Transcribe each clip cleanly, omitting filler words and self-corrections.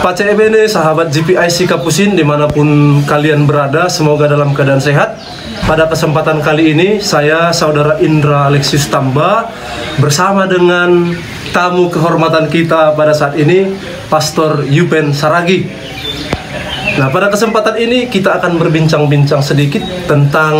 Pace ebene sahabat GPIC Kapusin dimanapun kalian berada, semoga dalam keadaan sehat. Pada kesempatan kali ini saya Saudara Indra Alexius Tamba bersama dengan tamu kehormatan kita pada saat ini, Pastor Yupen Saragi. Nah, pada kesempatan ini kita akan berbincang-bincang sedikit tentang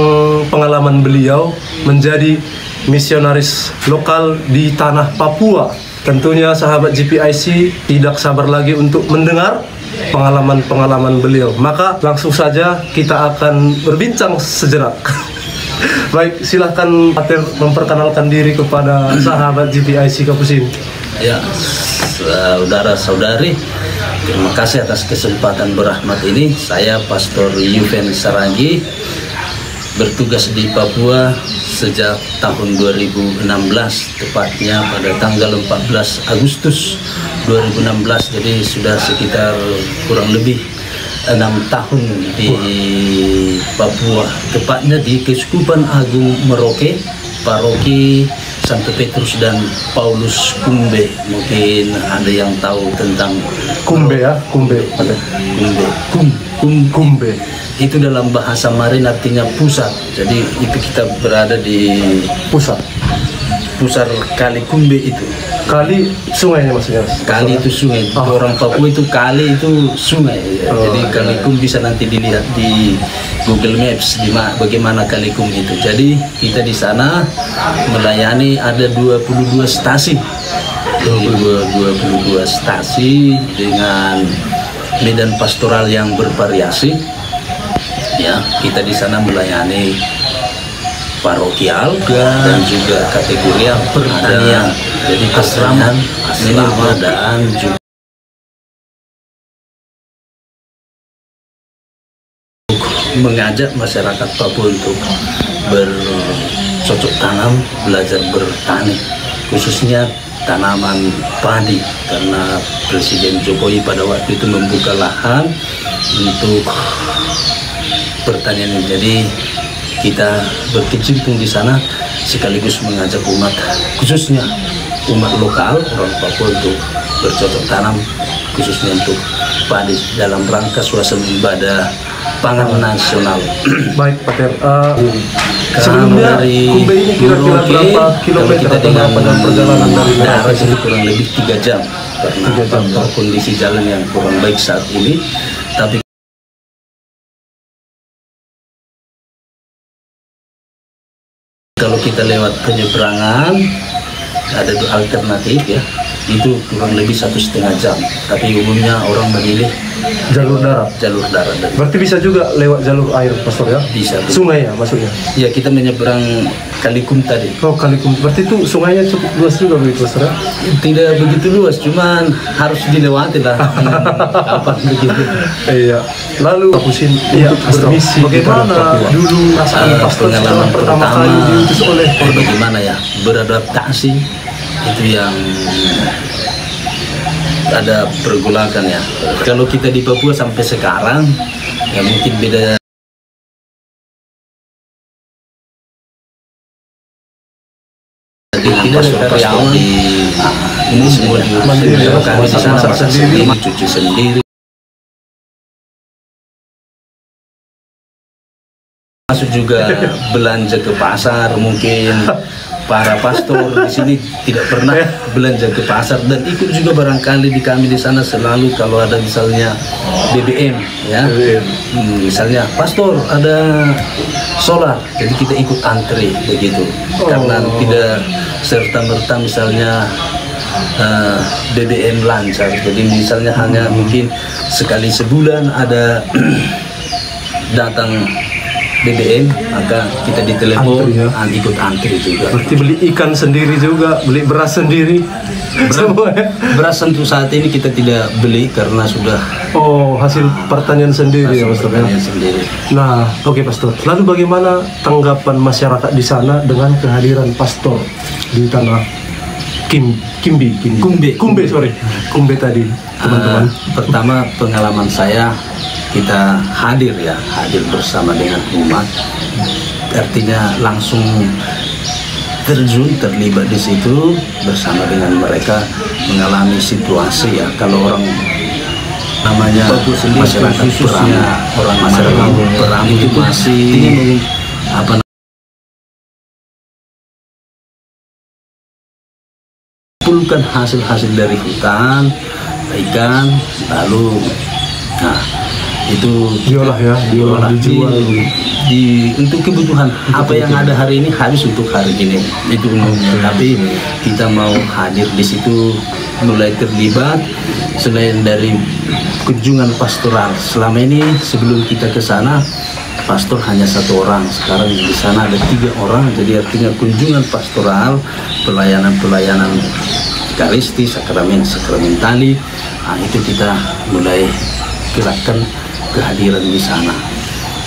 pengalaman beliau menjadi misionaris lokal di tanah Papua. Tentunya sahabat GPIC tidak sabar lagi untuk mendengar pengalaman-pengalaman beliau. Maka langsung saja kita akan berbincang sejenak. Baik, silahkan Pater memperkenalkan diri kepada sahabat GPIC Kapusin. Ya, saudara-saudari, terima kasih atas kesempatan berahmat ini. Saya Pastor Yupen Saragi, bertugas di Papua sejak tahun 2016, tepatnya pada tanggal 14 Agustus 2016. Jadi sudah sekitar kurang lebih 6 tahun di Papua, tepatnya di Keuskupan Agung Merauke, Paroki Santo Petrus dan Paulus Kumbe. Mungkin ada yang tahu tentang Kumbe ya, Kumbe. Kumbe. Itu dalam bahasa Marin artinya pusat. Jadi itu kita berada di pusat Kali Kumbe itu. Kali sungainya maksudnya? Kali itu sungai. Orang Papua itu kali itu sungai. Jadi Kali Kumbe bisa nanti dilihat di Google Maps bagaimana Kali Kumbe itu. Jadi kita di sana melayani ada 22 stasi. Jadi 22 stasi dengan medan pastoral yang bervariasi. Ya, kita di sana melayani parokial dan juga kategori pertanian. Jadi asrama dan juga mengajak masyarakat Papua untuk bercocok tanam, belajar bertani, khususnya tanaman padi, karena Presiden Jokowi pada waktu itu membuka lahan untuk pertanian. Jadi kita berkecimpung di sana sekaligus mengajak umat, khususnya umat lokal orang Papua, untuk bercocok tanam, khususnya untuk padi dalam rangka suasana ibadah pangan nasional. Baik, Pater. Sebelumnya Kumbe ini kira-kira berapa kilometer kita dengan perjalanan dari darat ini kurang lebih 3 jam karena kondisi jalan yang kurang baik saat ini. Tapi kalau kita lewat penyeberangan ada 2 alternatif ya, itu kurang lebih 1,5 jam. Tapi umumnya orang memilih jalur darat. Berarti bisa juga lewat jalur air, Pastor ya? Bisa. Sungai ya maksudnya? Ya, kita menyeberang Kali Kumbe tadi. Oh, Kali Kumbe. Berarti itu sungainya cukup luas juga begitu, Pastor ya? Tidak begitu luas, cuman harus dilewati lah. Kapan begitu? Iya. Lalu Kapusin untuk bermisi. Bagaimana dulu Pastor pengalaman pertama kali diutus oleh? Bagaimana ya? Beradaptasi itu yang ada pergolakan ya. Kalau kita di Papua sampai sekarang ya mungkin beda. Tidak ada karyawan ini semua mandiri, kami di sana masak sendiri, cuci sendiri. Masuk juga belanja ke pasar, mungkin para pastor di sini tidak pernah belanja ke pasar, dan ikut juga barangkali di kami di sana selalu kalau ada misalnya BBM ya, misalnya pastor ada solar, jadi kita ikut antri begitu, karena tidak serta merta misalnya BBM lancar, jadi misalnya hanya mungkin sekali sebulan ada datang BBM, maka kita ditelepon, Antri, ya? ikut antri juga. Berarti beli ikan sendiri juga, beli beras sendiri. Semua ya? Beras untuk saat ini kita tidak beli karena sudah Oh, hasil pertanian sendiri ya, Pastor ya? pertanian sendiri. Nah, oke Pastor. Lalu bagaimana tanggapan masyarakat di sana dengan kehadiran Pastor di tanah Kumbe tadi, teman-teman? Pertama, pengalaman saya, kita hadir bersama dengan umat, artinya langsung terlibat di situ bersama dengan mereka, mengalami situasi ya, kalau orang namanya masyarakat khususnya orang masyarakat perang itu masih apa, kumpulkan hasil-hasil dari hutan, ikan, lalu itu Diolah ya, diolah, dijual. untuk kebutuhan apa yang ada hari ini habis untuk hari ini, itu umumnya. Tapi kita mau hadir di situ, mulai terlibat. Selain dari kunjungan pastoral, selama ini sebelum kita ke sana pastor hanya 1 orang, sekarang di sana ada 3 orang, jadi artinya kunjungan pastoral, pelayanan ekaristi, sakramentali, itu kita mulai gerakkan kehadiran di sana.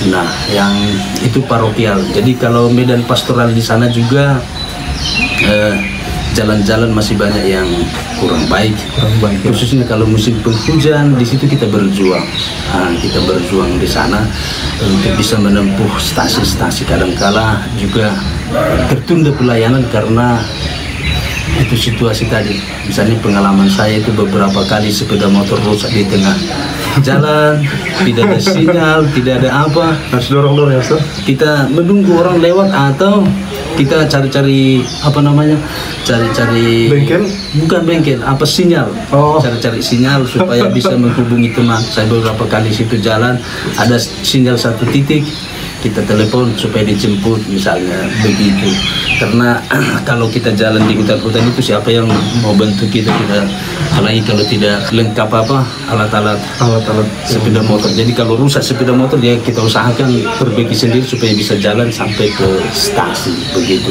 Nah, yang itu parokial. Jadi kalau medan pastoral di sana juga jalan-jalan masih banyak yang kurang baik. Khususnya kalau musim penghujan, di situ kita berjuang. Kita berjuang di sana untuk bisa menempuh stasi-stasi. Kadangkala juga tertunda pelayanan karena itu situasi tadi. Misalnya pengalaman saya itu beberapa kali sepeda motor rusak di tengah jalan, tidak ada sinyal, tidak ada apa. Harus dorong-dorong ya, Ustaz? Kita menunggu orang lewat atau kita cari-cari apa namanya, cari-cari Bengkel? Bukan bengkel, apa sinyal. Cari-cari sinyal supaya bisa menghubungi teman. Saya beberapa kali situ jalan, ada sinyal 1 titik, kita telepon supaya dijemput misalnya begitu. Karena kalau kita jalan di hutan-hutan itu siapa yang mau bantu kita, apalagi kalau tidak lengkap apa alat-alat sepeda motor. Jadi kalau rusak sepeda motor ya kita usahakan perbaiki sendiri supaya bisa jalan sampai ke stasi begitu.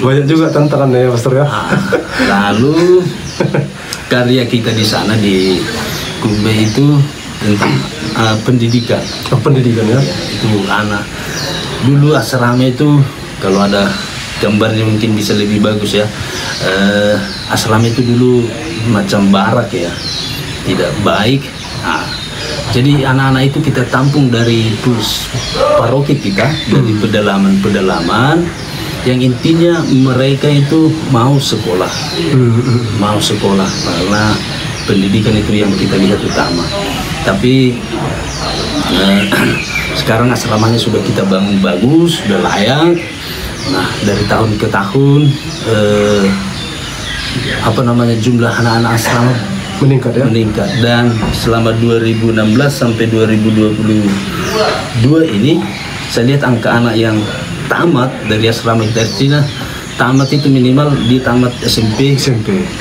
Banyak juga tantangannya ya, Pastor ya. Lalu karya kita di sana di Kumbe itu tentang pendidikan. Pendidikan ya? Itu anak. Dulu asrama itu kalau ada gambarnya mungkin bisa lebih bagus ya. Asrama itu dulu macam barak ya, tidak baik. Jadi anak-anak itu kita tampung dari paroki kita, dari pedalaman-pedalaman, yang intinya mereka itu mau sekolah, karena pendidikan itu yang kita lihat utama. Tapi sekarang asramanya sudah kita bangun bagus, sudah layak. Nah, dari tahun ke tahun jumlah anak-anak asrama meningkat ya? Meningkat, dan selama 2016 sampai 2022 ini saya lihat angka anak yang tamat dari asrama kita di Cina, tamat itu minimal di tamat SMP,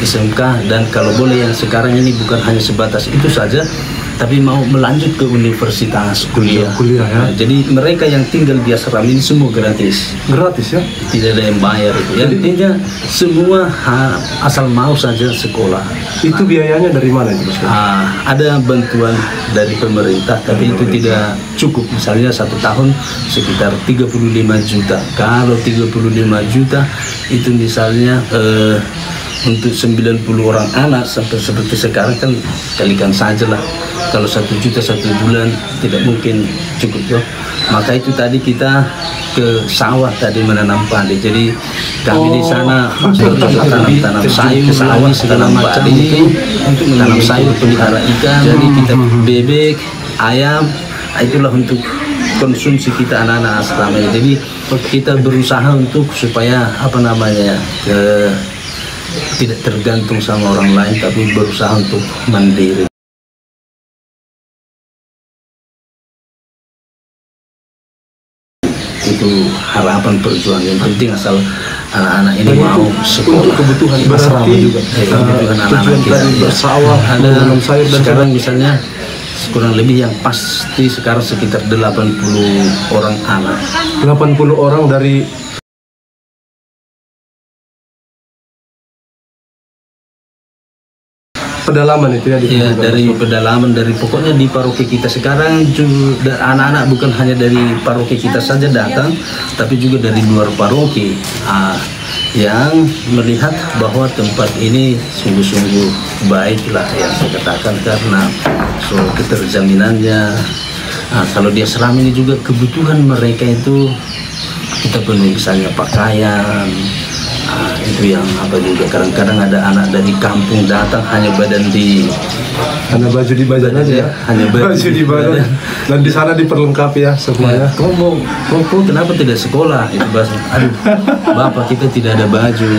SMK, dan kalau boleh yang sekarang ini bukan hanya sebatas itu saja, tapi mau melanjut ke universitas kuliah ya. Jadi mereka yang tinggal di asrama ini semua gratis ya, tidak ada yang bayar itu. Yang intinya semua asal mau saja sekolah. Itu biayanya dari mana itu, Mas? Ada bantuan dari pemerintah, tapi itu tidak cukup. Misalnya 1 tahun sekitar 35 juta. Kalau 35 juta itu misalnya untuk 90 orang anak sampai seperti sekarang kan kalikan saja lah. Kalau 1 juta 1 bulan tidak mungkin cukup ya. Maka itu tadi kita ke sawah tadi menanam padi. Jadi kami di sana tanam sayur, tanam padi, untuk tanam sayur, pelihara ikan. Jadi kita bebek, ayam, itulah untuk konsumsi kita anak-anak asrama ini. Jadi kita berusaha untuk supaya tidak tergantung sama orang lain, tapi berusaha untuk mandiri. Itu harapan perjuangan yang penting, asal anak-anak ini mau sekolah. Untuk kebutuhan berarti juga kebutuhan anak-anak kita bersawah, menanam sayur dan sekarang misalnya kurang lebih yang pasti sekarang sekitar 80 orang anak. 80 orang dari pedalaman itu ya? Iya, dari pedalaman, dari pokoknya di paroki kita sekarang juga anak-anak bukan hanya dari paroki kita saja datang, tapi juga dari luar paroki yang melihat bahwa tempat ini sungguh-sungguh baiklah yang saya katakan, karena soal keterjaminannya. Kalau dia selama ini juga kebutuhan mereka itu kita penuhi, misalnya pakaian. Itu yang juga kadang-kadang ada anak dari kampung datang hanya baju di badan aja ya, hanya baju di badan, dan di sana diperlengkapi ya semuanya. Kau kenapa tidak sekolah? Itu bahasa, aduh bapak kita tidak ada baju,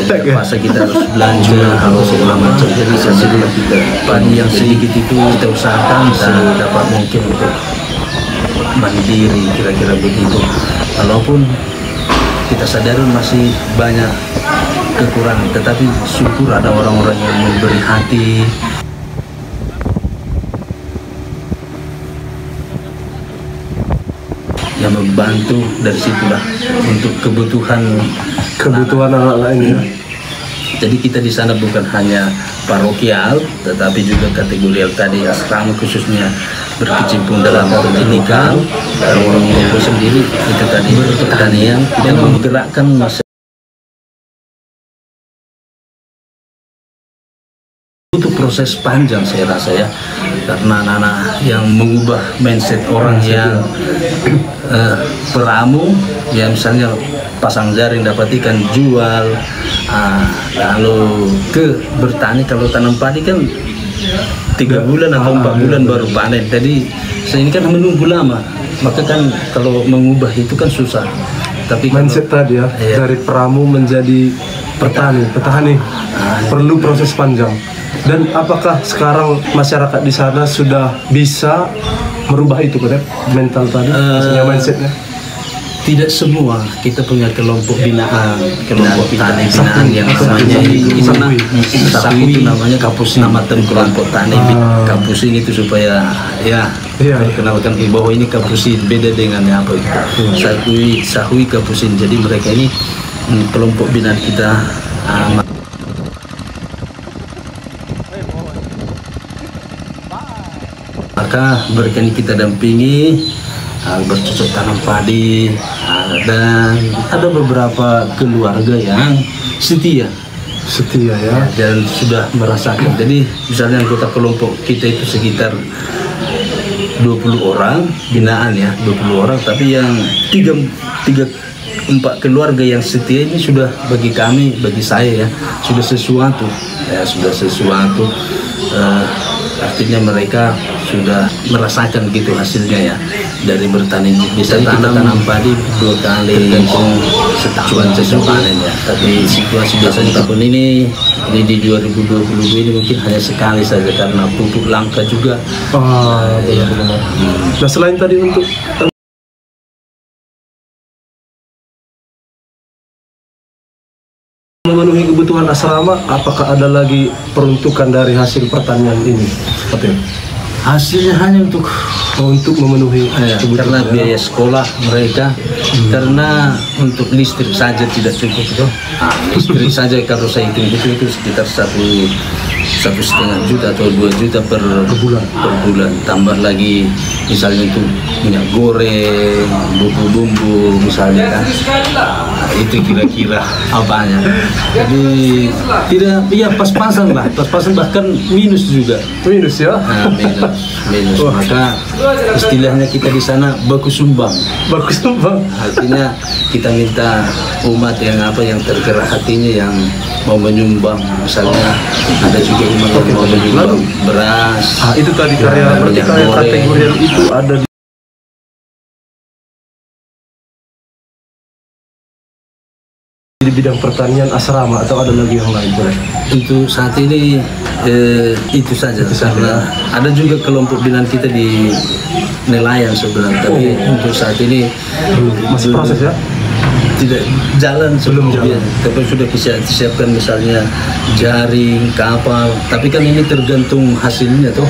jadi masa kita harus belanja kalau segala macam. Jadi sesudah kita padi yang sedikit itu kita usahakan dapat mungkin untuk mandiri, kira-kira begitu. Walaupun kita sadari masih banyak kekurangan, tetapi syukur ada orang-orang yang memberi hati, yang membantu. Dari situlah untuk kebutuhan anak-anak ini. Jadi kita di sana bukan hanya parokial, tetapi juga kategorial tadi asrama, khususnya berkecimpung dalam pendidikan. Dan itu sendiri itu tadi pertanian, kita menggerakkan masyarakat. Untuk proses panjang saya rasa ya, karena anak-anak yang mengubah mindset orang yang peramu, ya misalnya pasang jaring dapat ikan jual, lalu ke bertani. Kalau tanam padi kan 3 bulan atau 4 bulan baru panen, jadi saya ini kan menunggu lama, maka kan kalau mengubah itu kan susah. Tapi mindset tadi ya, dari peramu menjadi petani perlu proses panjang. Dan apakah sekarang masyarakat di sana sudah bisa merubah itu, mental tadi, maksudnya mindsetnya? Tidak semua. Kita punya kelompok binaan, kelompok tani binaan yang namanya Sahui itu namanya kampus, nama kelompok tani kampus ini itu supaya kenalkan bahwa ini kampus ini beda dengan apa itu Sahui kampus ini. Jadi mereka ini kelompok binaan kita. Maka mereka ini kita dampingi bercocok tanam padi, dan ada beberapa keluarga yang setia ya, dan sudah merasakan. Jadi misalnya anggota kelompok kita itu sekitar 20 orang binaan ya, 20 orang, tapi yang 3-4 keluarga yang setia ini sudah bagi kami, bagi saya ya, sudah sesuatu. Artinya mereka sudah merasakan gitu hasilnya ya, dari bertani. Bisa tanam padi 2 kali cuaca panen ya, tapi situasi biasanya tahun ini di 2022 ini mungkin hanya sekali saja karena pupuk langka juga. Nah, selain tadi untuk memenuhi kebutuhan asrama, apakah ada lagi peruntukan dari hasil pertanian ini? Hasilnya hanya untuk memenuhi karena biaya sekolah mereka, karena untuk listrik saja tidak cukup tuh. Listrik saja kalau saya hitung itu sekitar 1,5 juta atau 2 juta per bulan, tambah lagi misalnya itu minyak goreng, bumbu-bumbu misalnya kan, itu kira-kira apanya. Jadi tidak, ya pas-pasan bahkan minus juga. Minus ya? Minus. Maka istilahnya kita di sana baku sumbang. Artinya kita minta umat yang tergerak hatinya yang mau menyumbang, misalnya ada juga umat yang mau menyumbang beras. Itu tadi karya kategori itu ada di bidang pertanian asrama atau ada lagi yang lain boleh? Untuk saat ini itu saja, karena ada juga kelompok binaan kita di nelayan sebenarnya, tapi untuk saat ini Masih proses ya? tidak jalan Belum sebelumnya. jalan. Tapi sudah disiapkan misalnya jaring, kapal, tapi kan ini tergantung hasilnya tuh.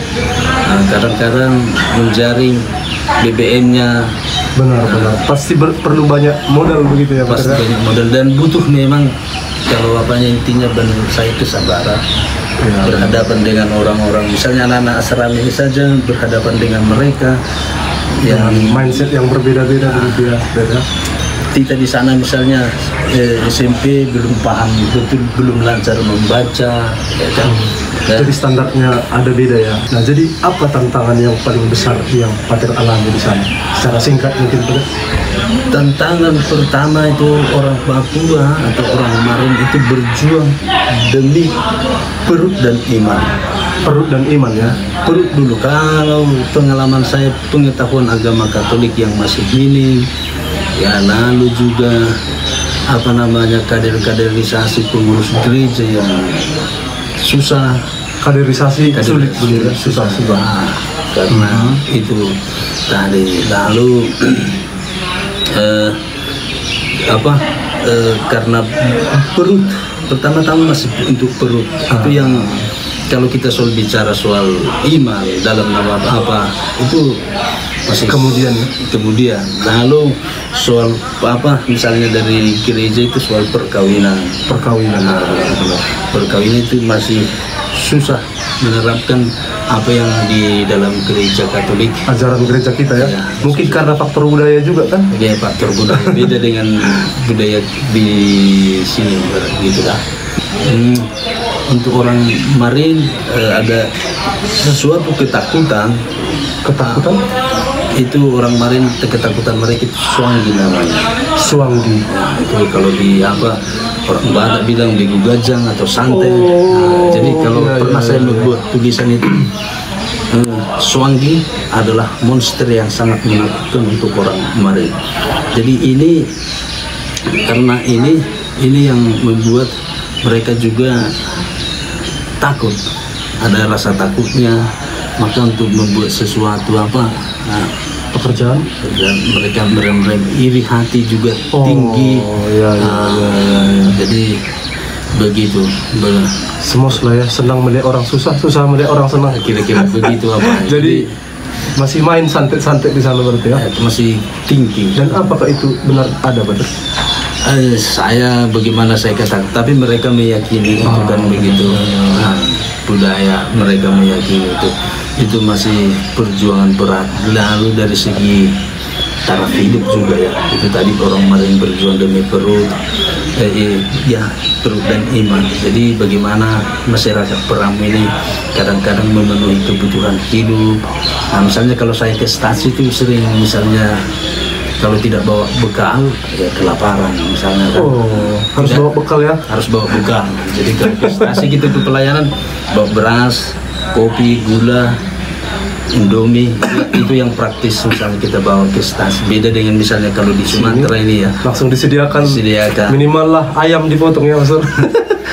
Nah, kadang-kadang menjaring BBM-nya Benar. Pasti perlu banyak modal begitu ya Pak? pasti banyak modal dan butuh memang, kalau apanya intinya menurut saya kesabaran. Berhadapan dengan orang-orang, misalnya anak-anak asrama ini saja berhadapan dengan mereka yang Mindset yang berbeda-beda begitu ya. Beda. kita di sana misalnya SMP belum paham betul, belum lancar membaca, ya kan? Dan Jadi standarnya ada beda ya. Nah, jadi apa tantangan yang paling besar yang Pater alami di sana? Secara singkat mungkin Pater. tantangan pertama itu orang Papua atau orang Marin itu berjuang demi perut dan iman. Perut dan iman ya. Perut dulu, kalau pengalaman saya, pengetahuan agama Katolik yang masih minim, ya, lalu juga apa namanya kaderisasi pengurus gereja yang susah, Kaderisasi sulit begitu ya. Susah. karena itu tadi, lalu karena perut, pertama-tama masih untuk perut itu yang, kalau kita soal bicara soal iman dalam nama apa itu masih kemudian lalu soal apa misalnya dari gereja itu soal perkawinan itu masih susah menerapkan apa yang di dalam gereja Katolik, Ajaran gereja kita ya. Ya. Mungkin karena faktor budaya juga kan. ya faktor budaya beda dengan budaya di sini gitu lah. Untuk orang Marin ada sesuatu ketakutan itu, orang Marin ketakutan mereka itu Swanggi namanya. Swanggi. Nah, itu kalau di apa orang Batak bilang begu gajang atau santet. Nah, jadi kalau pernah saya membuat tulisan itu, Swanggi adalah monster yang sangat menakutkan untuk orang Marin. Jadi ini karena ini yang membuat mereka juga takut, ada rasa takutnya, maka untuk membuat sesuatu Pekerjaan. dan mereka merem iri hati juga tinggi. Ya. Jadi begitu, Semos lah ya, senang melihat orang susah melihat orang senang. kira-kira begitu apa. Jadi masih main santet-santet di sana berarti ya. itu masih tinggi. Dan apakah itu benar ada Pater? Saya bagaimana saya katakan, tapi mereka meyakini itu kan begitu. Nah, budaya mereka meyakini itu masih perjuangan berat. Lalu dari segi taraf hidup juga ya, itu tadi orang Marin berjuang demi perut, perut dan iman. Jadi bagaimana masyarakat Peram ini kadang-kadang memenuhi kebutuhan hidup. Nah, misalnya kalau saya ke stasi itu sering misalnya kalau tidak bawa bekal ya kelaparan misalnya kan. Harus bawa bekal ya. Harus bawa bekal. Jadi kalau ke stasi gitu ke pelayanan bawa beras, kopi, gula, Indomie, itu yang praktis misalnya kita bawa ke stasi. Beda dengan misalnya kalau di Sumatera ini ya Langsung disediakan. Minimal lah ayam dipotong ya Mas.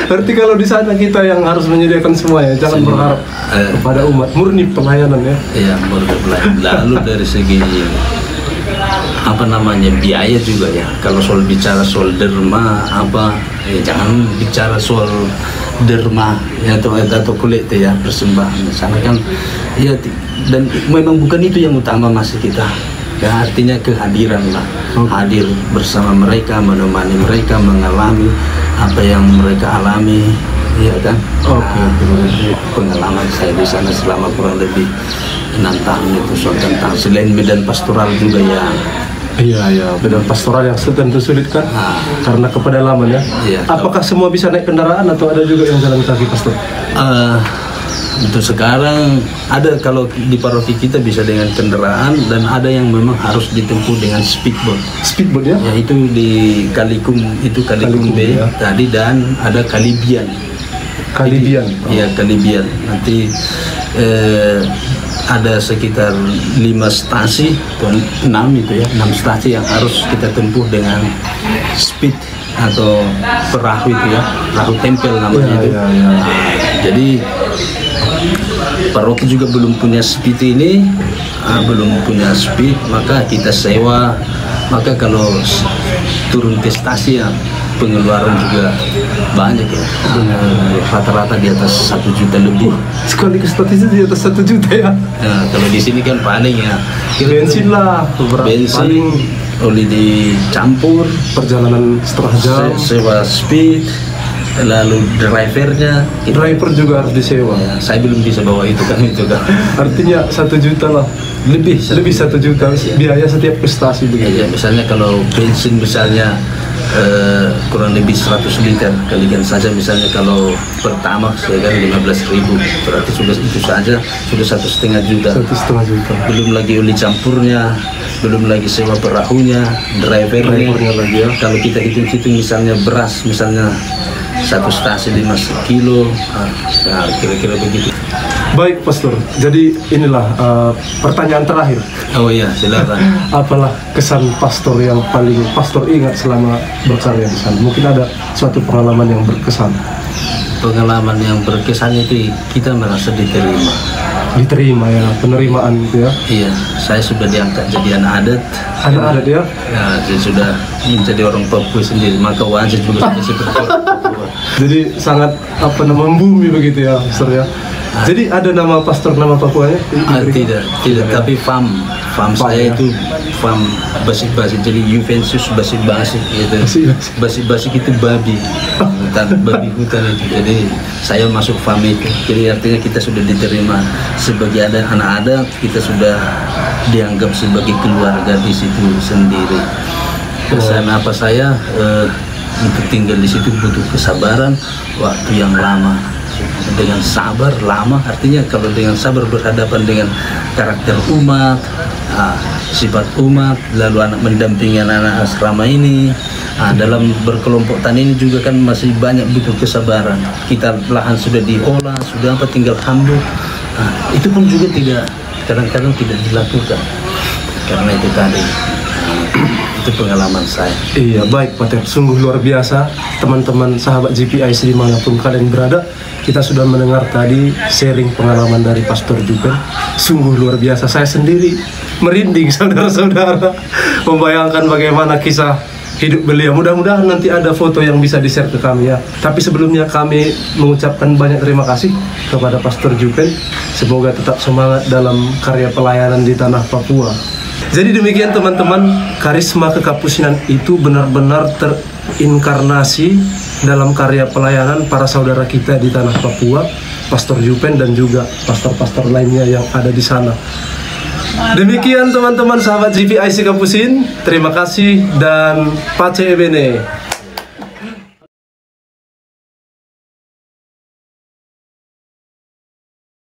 Berarti kalau di sana kita yang harus menyediakan semua ya, jangan berharap kepada umat, murni pelayanan ya. Iya, murni pelayanan. Lalu dari segi apa namanya biaya juga ya, kalau soal bicara soal derma jangan bicara soal derma ya, atau kulit ya persembahan sana kan ya, dan memang bukan itu yang utama masih kita ya, artinya kehadiran lah, hadir bersama mereka, menemani mereka mengalami apa yang mereka alami ya kan. Pengalaman saya di sana selama kurang lebih 6 tahun itu soal tentang selain medan pastoral juga ya. Iya, medan pastoral yang tentu sulit kan, karena kepedalaman ya. Iya. Apakah semua bisa naik kendaraan atau ada juga yang jalan kaki Pastor? Untuk sekarang ada, kalau di paroki kita bisa dengan kendaraan, dan ada yang memang harus ditempuh dengan speedboat. Speedboat ya? Ya itu di Kalikum, itu Kalikum B ya. tadi, dan ada Kalibian. Iya, Kalibian. Nanti ada sekitar 5 stasi atau 6 itu ya, 6 stasi yang harus kita tempuh dengan speed atau perahu itu ya, perahu tempel namanya itu. Jadi paroki juga belum punya speed ini, belum punya speed, maka kita sewa. Maka kalau turun ke stasiun pengeluaran juga banyak ya, rata-rata di atas 1 juta lebih. Sekali ke stasiun di atas 1 juta ya. Nah, kalau di sini kan paling ya Bensin lah, bensin, oli dicampur, perjalanan setengah jam. sewa speed, lalu drivernya. Driver juga harus disewa. Ya, saya belum bisa bawa itu kan. Artinya 1 juta lah. Lebih 1 juta biaya setiap prestasi begitu. Ya, misalnya kalau bensin misalnya kurang lebih 100 liter, kalikan saja misalnya kalau pertama saya kan 15.000, berarti sudah itu saja sudah 1,5 juta. 1,5 juta. Belum lagi oli campurnya, belum lagi sewa perahunya, drivernya lagi ya. Kalau kita hitung-hitung misalnya beras, misalnya 1 stasi 5 kilo, nah, kira-kira begitu. Baik Pastor, jadi inilah pertanyaan terakhir. Oh iya, silakan. Apalah kesan pastor yang paling pastor ingat selama berkarya di sana? Mungkin ada suatu pengalaman yang berkesan. Pengalaman yang berkesan itu kita merasa Diterima ya, penerimaan itu ya. Iya, saya sudah diangkat jadi anak adat. Anak adat ya? Ya, saya sudah menjadi orang Papua sendiri, maka wajar juga sudah seperti orang Papua. Jadi sangat membumi begitu ya, Pastor ya. Jadi ada nama pastor nama Papuanya? Tidak, tapi fam saya ya? itu fam basi-basi, jadi Juventus basi-basi gitu. Basi-basi itu babi, babi hutan itu. Jadi saya masuk fam itu. Jadi artinya kita sudah diterima sebagai anak adat, kita sudah dianggap sebagai keluarga di situ sendiri. Kesan apa saya untuk tinggal di situ butuh kesabaran, waktu yang lama. Dengan sabar lama, artinya kalau dengan sabar berhadapan dengan karakter umat, sifat umat, lalu anak mendampingi anak-anak asrama ini, dalam berkelompok tani ini juga kan masih banyak butuh kesabaran. Kita lahan sudah diolah, sudah apa tinggal handuk, itu pun juga kadang-kadang tidak dilakukan karena itu tadi. Itu pengalaman saya. Iya, baik Pak Ted, sungguh luar biasa teman-teman sahabat GPIC dimanapun kalian berada. Kita sudah mendengar tadi sharing pengalaman dari Pastor Jupen. Sungguh luar biasa, saya sendiri merinding saudara-saudara membayangkan bagaimana kisah hidup beliau. Mudah-mudahan nanti ada foto yang bisa di-share ke kami ya. Tapi sebelumnya kami mengucapkan banyak terima kasih kepada Pastor Jupen. Semoga tetap semangat dalam karya pelayanan di tanah Papua. Jadi demikian teman-teman, karisma kekapusinan itu benar-benar terinkarnasi dalam karya pelayanan para saudara kita di tanah Papua, Pastor Jupen dan juga pastor-pastor lainnya yang ada di sana. Demikian teman-teman sahabat GPIC Kapusin, terima kasih dan pace bene.